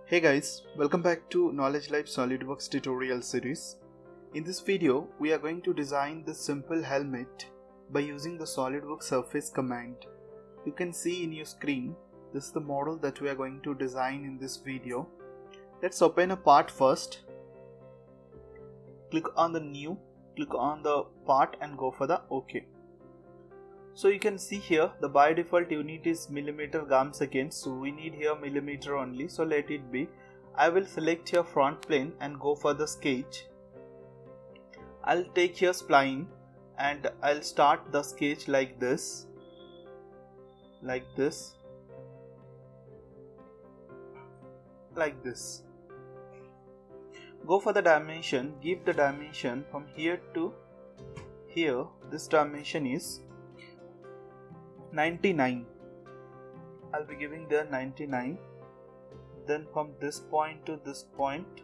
Hey guys, welcome back to Knowledge Life SolidWorks tutorial series. In this video, we are going to design this simple helmet by using the SolidWorks surface command. You can see in your screen, this is the model that we are going to design in this video. Let's open a part first. Click on the new, click on the part and go for the OK. So you can see here the by default unit is millimeter GAM seconds, so we need here millimeter only, so let it be. I will select here front plane and go for the sketch. I'll take here spline and I'll start the sketch like this, like this. Go for the dimension, give the dimension from here to here. This dimension is 99. I'll be giving there 99. Then from this point to this point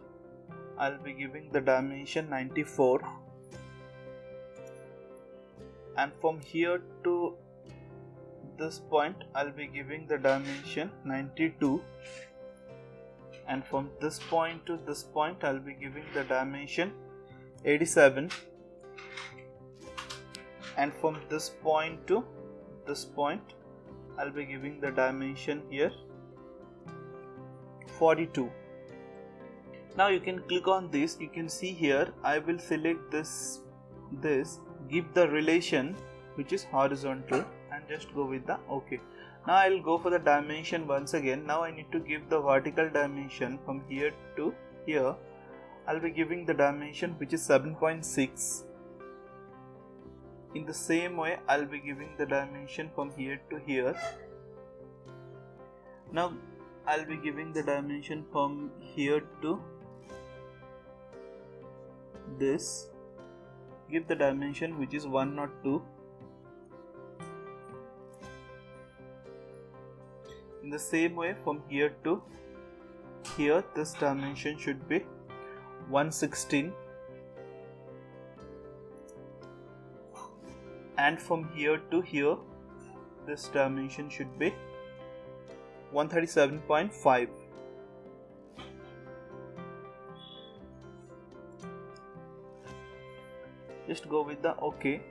I'll be giving the dimension 94, and from here to this point I'll be giving the dimension 92, and from this point to this point I'll be giving the dimension 87, and from this point to this point I'll be giving the dimension here 42. Now you can click on this. You can see here I will select this, give the relation which is horizontal and just go with the OK. Now I'll go for the dimension once again. Now I need to give the vertical dimension from here to here. I'll be giving the dimension which is 7.6. In the same way I'll be giving the dimension from here to here. Now I'll be giving the dimension from here to this. Give the dimension which is 102. In the same way from here to here, this dimension should be 116. And from here to here, this dimension should be 137.5. Just go with the OK.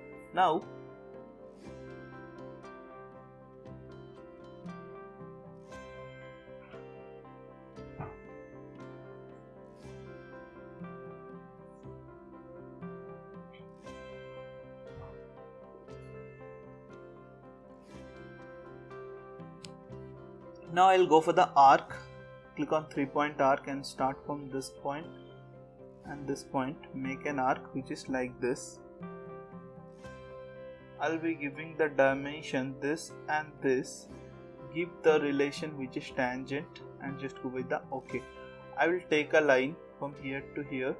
Now I'll go for the arc. Click on 3-point arc and start from this point and this point. Make an arc which is like this. I'll be giving the dimension this and this. Give the relation which is tangent and just go with the OK. I will take a line from here to here,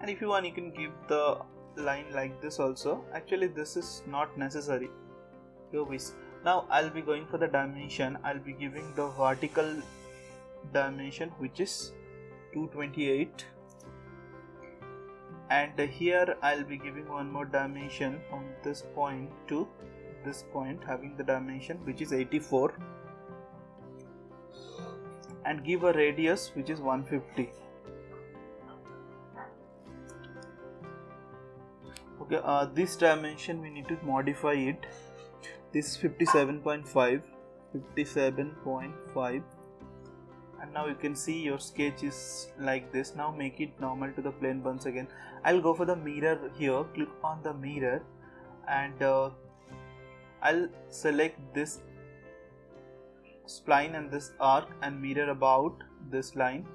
and if you want you can give the line like this also. Actually this is not necessary, your wish. Now I'll be going for the dimension. I'll be giving the vertical dimension which is 228, and here I'll be giving one more dimension from this point to this point, having the dimension which is 84, and give a radius which is 150. Okay, this dimension we need to modify it. This is 57.5, and now you can see your sketch is like this. Now make it normal to the plane once again. I'll go for the mirror here. Click on the mirror and I'll select this spline and this arc and mirror about this line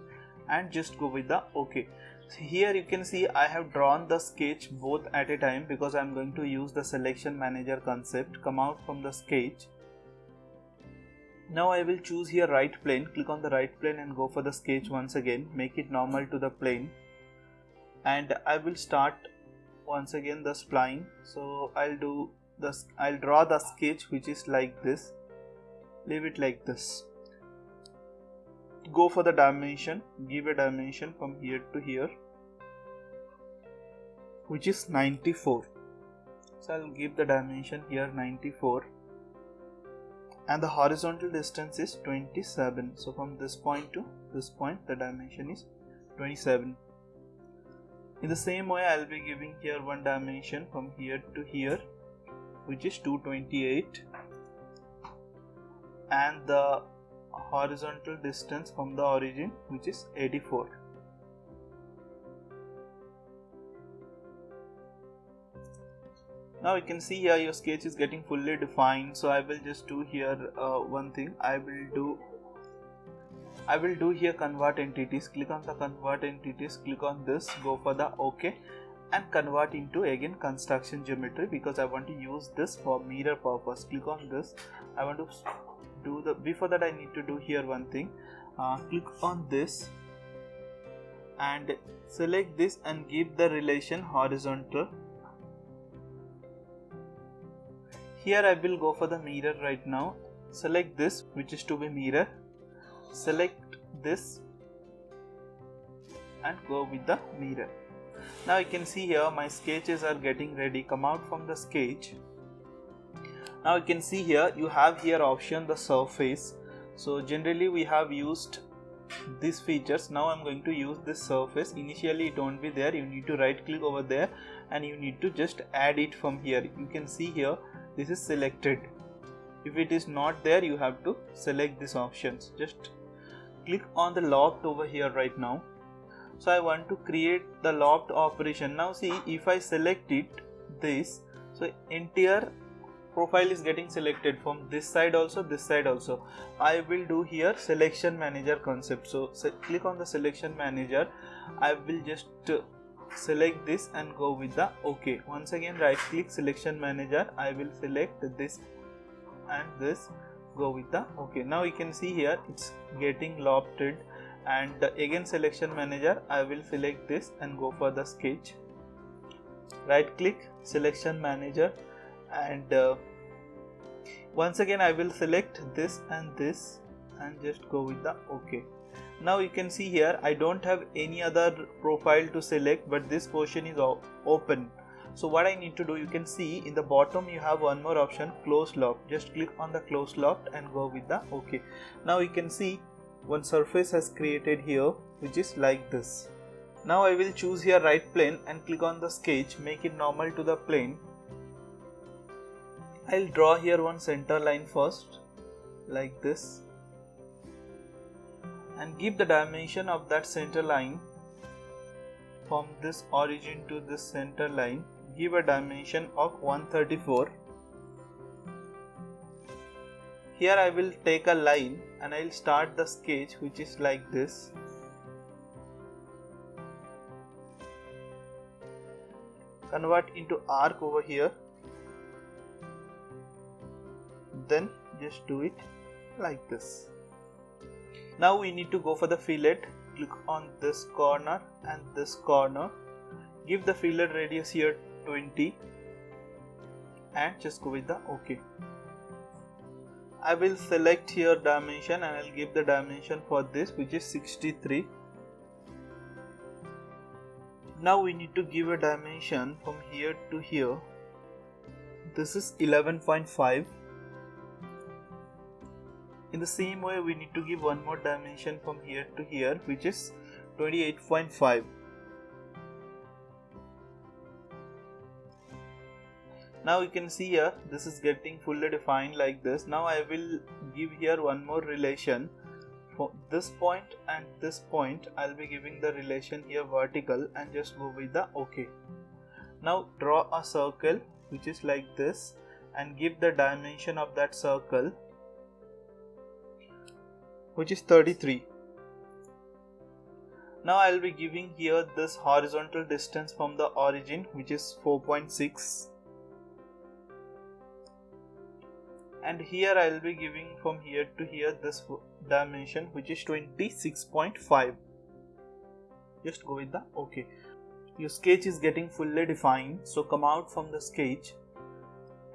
and just go with the OK. So here you can see I have drawn the sketch both at a time because I am going to use the selection manager concept. Come out from the sketch. Now I will choose here right plane. Click on the right plane and go for the sketch once again. Make it normal to the plane, and I will start once again the spline. So I'll draw the sketch which is like this. Leave it like this. Go for the dimension. Give a dimension from here to here which is 94. So I'll give the dimension here 94, and the horizontal distance is 27. So from this point to this point the dimension is 27. In the same way I'll be giving here one dimension from here to here, which is 228, and the horizontal distance from the origin, which is 84. Now you can see here your sketch is getting fully defined. So I will just do here one thing. I will do here convert entities. Click on the convert entities, click on this, go for the OK, and convert into again construction geometry, because I want to use this for mirror purpose. Click on this. I want to do the, before that I need to do here one thing. Click on this and select this and give the relation horizontal. Here I will go for the mirror right now. Select this, which is to be mirror. Select this and go with the mirror. Now you can see here my sketches are getting ready. Come out from the sketch. Now you can see here you have here option the surface. So generally we have used these features. Now I'm going to use this surface. Initially it won't be there. You need to right click over there and you need to just add it from here. You can see here this is selected. If it is not there, you have to select these options. Just click on the loft over here right now. So I want to create the loft operation. Now see, if I select it, this, so entire profile is getting selected from this side also, this side also. I will do here selection manager concept. So click on the selection manager. I will just select this and go with the OK. Once again right click selection manager. I will select this and this, go with the OK. Now you can see here it's getting lofted, and again selection manager. I will select this and go for the sketch. Right click selection manager, and once again I will select this and just go with the OK. Now you can see here I don't have any other profile to select, but this portion is open. So what I need to do, you can see in the bottom you have one more option, close loft. Just click on the close loft and go with the OK. Now you can see one surface has created here, which is like this. Now I will choose here right plane and click on the sketch, make it normal to the plane. I'll draw here one center line first, like this, and give the dimension of that center line from this origin to this center line. Give a dimension of 134. Here I will take a line and I'll start the sketch, which is like this. Convert into arc over here. Then just do it like this. Now we need to go for the fillet. Click on this corner and this corner. Give the fillet radius here 20 and just go with the OK. I will select here dimension and I'll give the dimension for this, which is 63. Now we need to give a dimension from here to here. This is 11.5. In the same way we need to give one more dimension from here to here, which is 28.5. Now you can see here this is getting fully defined like this. Now I will give here one more relation. For this point and this point I'll be giving the relation here vertical and just go with the OK. Now draw a circle which is like this and give the dimension of that circle, which is 33. Now I will be giving here this horizontal distance from the origin, which is 4.6, and here I will be giving from here to here this dimension, which is 26.5. Just go with the OK. Your sketch is getting fully defined, so come out from the sketch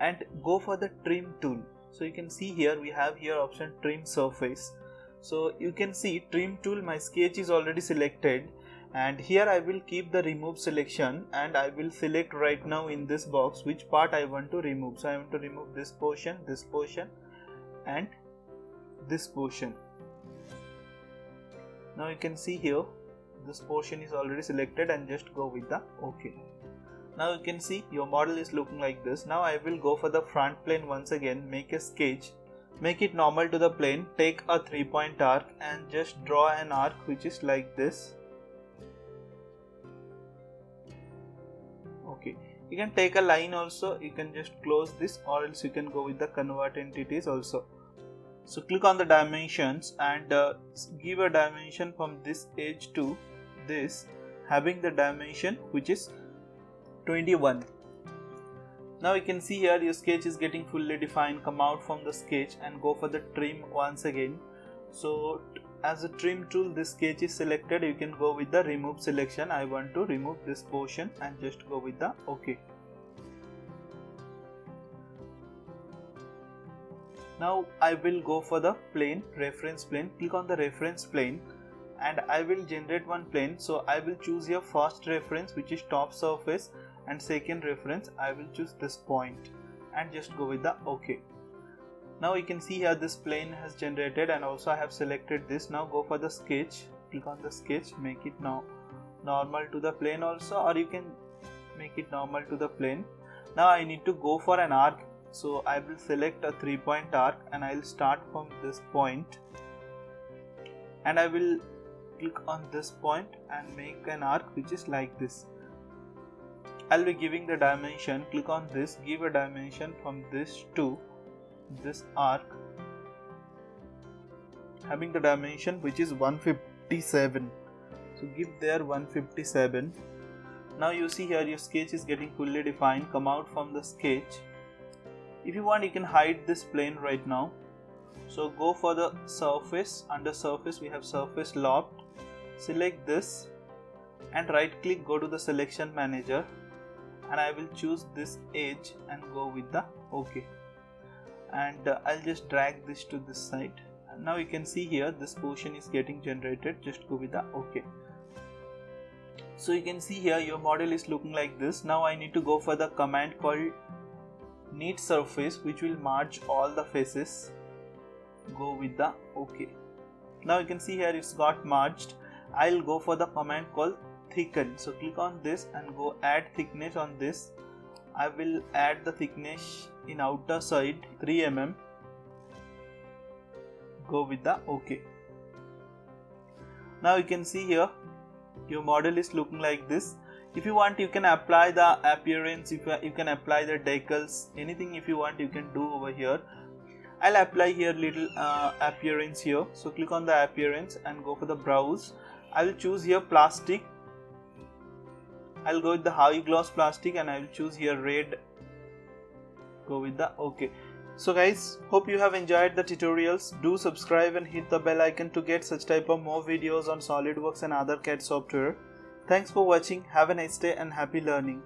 and go for the trim tool. So you can see here we have here option trim surface. So you can see trim tool, my sketch is already selected, and here I will keep the remove selection and I will select right now in this box which part I want to remove. So I want to remove this portion and this portion. Now you can see here this portion is already selected, and just go with the OK. Now you can see your model is looking like this. Now I will go for the front plane once again, make a sketch, make it normal to the plane, take a 3-point arc and just draw an arc which is like this. Okay, you can take a line also, you can just close this, or else you can go with the convert entities also. So click on the dimensions and give a dimension from this edge to this, having the dimension which is 21. Now you can see here your sketch is getting fully defined. Come out from the sketch and go for the trim once again. So as a trim tool, this sketch is selected, you can go with the remove selection. I want to remove this portion and just go with the OK. Now I will go for the plane, reference plane. Click on the reference plane and I will generate one plane. So I will choose your first reference, which is top surface, and second reference I will choose this point and just go with the OK. Now you can see here this plane has generated, and also I have selected this. Now go for the sketch, click on the sketch, make it now normal to the plane also, or you can make it normal to the plane. Now I need to go for an arc, so I will select a 3-point arc and I will start from this point and I will click on this point and make an arc which is like this. I'll be giving the dimension, click on this, give a dimension from this to this arc, having the dimension which is 157. So give there 157. Now you see here your sketch is getting fully defined. Come out from the sketch. If you want, you can hide this plane right now. So go for the surface, under surface we have surface loft, select this and right click, go to the selection manager, and I will choose this edge and go with the OK. And I'll just drag this to this side. And now you can see here this portion is getting generated, just go with the OK. So you can see here your model is looking like this. Now I need to go for the command called Neat Surface, which will merge all the faces. Go with the OK. Now you can see here it's got merged. I'll go for the command called Thicken. So click on this and go add thickness on this. I will add the thickness in outer side 3 mm. Go with the OK. Now you can see here your model is looking like this. If you want, you can apply the appearance, you can apply the decals, anything if you want you can do over here. I'll apply here little appearance here. So click on the appearance and go for the browse. I will choose here plastic. I'll go with the high gloss plastic and I will choose here red. Go with the OK. So guys, hope you have enjoyed the tutorials. Do subscribe and hit the bell icon to get such type of more videos on SolidWorks and other CAD software. Thanks for watching. Have a nice day and happy learning.